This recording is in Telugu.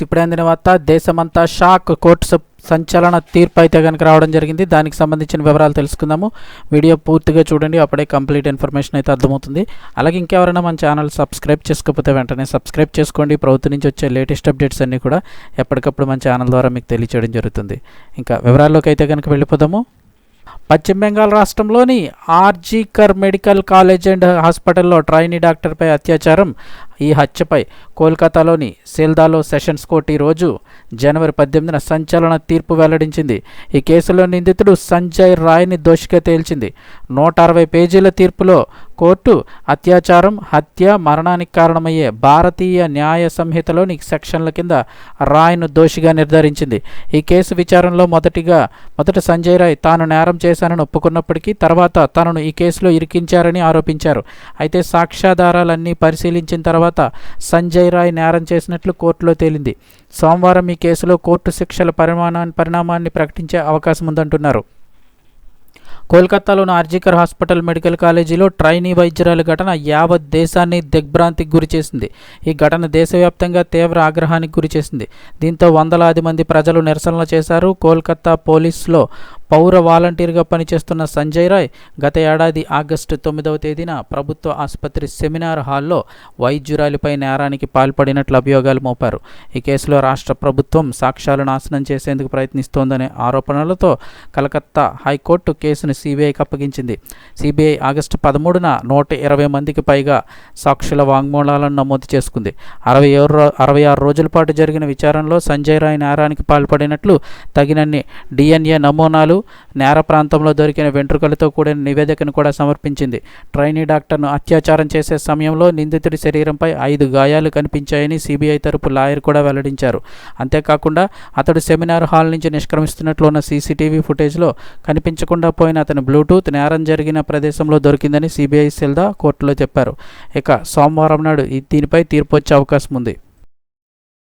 ఇప్పుడే అందిన వార్త, దేశమంతా షాక్. కోర్టు సంచలన తీర్పు అయితే కనుక రావడం జరిగింది. దానికి సంబంధించిన వివరాలు తెలుసుకుందాము. వీడియో పూర్తిగా చూడండి, అప్పుడే కంప్లీట్ ఇన్ఫర్మేషన్ అయితే అర్థమవుతుంది. అలాగే ఇంకెవరైనా మన ఛానల్ సబ్స్క్రైబ్ చేసుకోకపోతే వెంటనే సబ్స్క్రైబ్ చేసుకోండి. ప్రభుత్వం నుంచి వచ్చే లేటెస్ట్ అప్డేట్స్ అన్నీ కూడా ఎప్పటికప్పుడు మన ఛానల్ ద్వారా మీకు తెలియచేయడం జరుగుతుంది. ఇంకా వివరాల్లోకి అయితే కనుక వెళ్ళిపోదాము. పశ్చిమ బెంగాల్ రాష్ట్రంలోని ఆర్జీకర్ మెడికల్ కాలేజ్ అండ్ హాస్పిటల్లో ట్రైనీ డాక్టర్పై అత్యాచారం. ఈ హత్యపై కోల్కతాలోని సేల్దాలో సెషన్స్ కోర్టు ఈరోజు జనవరి 18న సంచలన తీర్పు వెల్లడించింది. ఈ కేసులో నిందితుడు సంజయ్ రాయ్ని దోషిగా తేల్చింది. 160 పేజీల తీర్పులో కోర్టు అత్యాచారం, హత్య, మరణానికి కారణమయ్యే భారతీయ న్యాయ సంహితలోని సెక్షన్ల కింద రాయ్ను దోషిగా నిర్ధారించింది. ఈ కేసు విచారణలో మొదట సంజయ్ రాయ్ తాను నేరం చేశానని ఒప్పుకున్నప్పటికీ తర్వాత తనను ఈ కేసులో ఇరికించారని ఆరోపించారు. అయితే సాక్ష్యాధారాలన్నీ పరిశీలించిన తర్వాత సంజయ్ రాయ్ నేరం చేసినట్లు కోర్టులో తేలింది. సోమవారం ఈ కేసులో కోర్టు శిక్షల పరిణామాన్ని ప్రకటించే అవకాశం ఉందంటున్నారు. కోల్కతాలోని ఆర్జీకర్ హాస్పిటల్ మెడికల్ కాలేజీలో ట్రైనీ వైద్యురాలి ఘటన యావత్ దేశాన్ని దిగ్భ్రాంతికి గురిచేసింది. ఈ ఘటన దేశవ్యాప్తంగా తీవ్ర ఆగ్రహానికి గురిచేసింది. దీంతో వందలాది మంది ప్రజలు నిరసనలు చేశారు. కోల్కతా పోలీసులో పౌర వాలంటీర్గా పనిచేస్తున్న సంజయ్ రాయ్ గత ఏడాది ఆగస్టు 9వ తేదీన ప్రభుత్వ ఆసుపత్రి సెమినార్ హాల్లో వైద్యురాలిపై నేరానికి పాల్పడినట్లు అభియోగాలు మోపారు. ఈ కేసులో రాష్ట్ర ప్రభుత్వం సాక్ష్యాలు నాశనం చేసేందుకు ప్రయత్నిస్తోందనే ఆరోపణలతో కలకత్తా హైకోర్టు కేసును సిబిఐకి అప్పగించింది. సిబిఐ ఆగస్టు 13న 120 మందికి పైగా సాక్షుల వాంగ్మూలాలను నమోదు చేసుకుంది. 66 రోజుల పాటు జరిగిన విచారణలో సంజయ్ రాయ్ నేరానికి పాల్పడినట్లు తగినన్ని డిఎన్ఏ నమూనాలు, నేర ప్రాంతంలో దొరికిన వెంట్రుకలతో కూడిన నివేదికను కూడా సమర్పించింది. ట్రైనీ డాక్టర్ను అత్యాచారం చేసే సమయంలో నిందితుడి శరీరంపై 5 గాయాలు కనిపించాయని సిబిఐ తరపు లాయర్ కూడా వెల్లడించారు. అంతేకాకుండా అతడు సెమినార్ హాల్ నుంచి నిష్క్రమిస్తున్నట్లు ఉన్న సీసీటీవీ ఫుటేజ్లో కనిపించకుండా పోయిన అతని బ్లూటూత్ నేరం జరిగిన ప్రదేశంలో దొరికిందని సిబిఐ సెల్దా కోర్టులో చెప్పారు. ఇక సోమవారం నాడు దీనిపై తీర్పు వచ్చే అవకాశం ఉంది.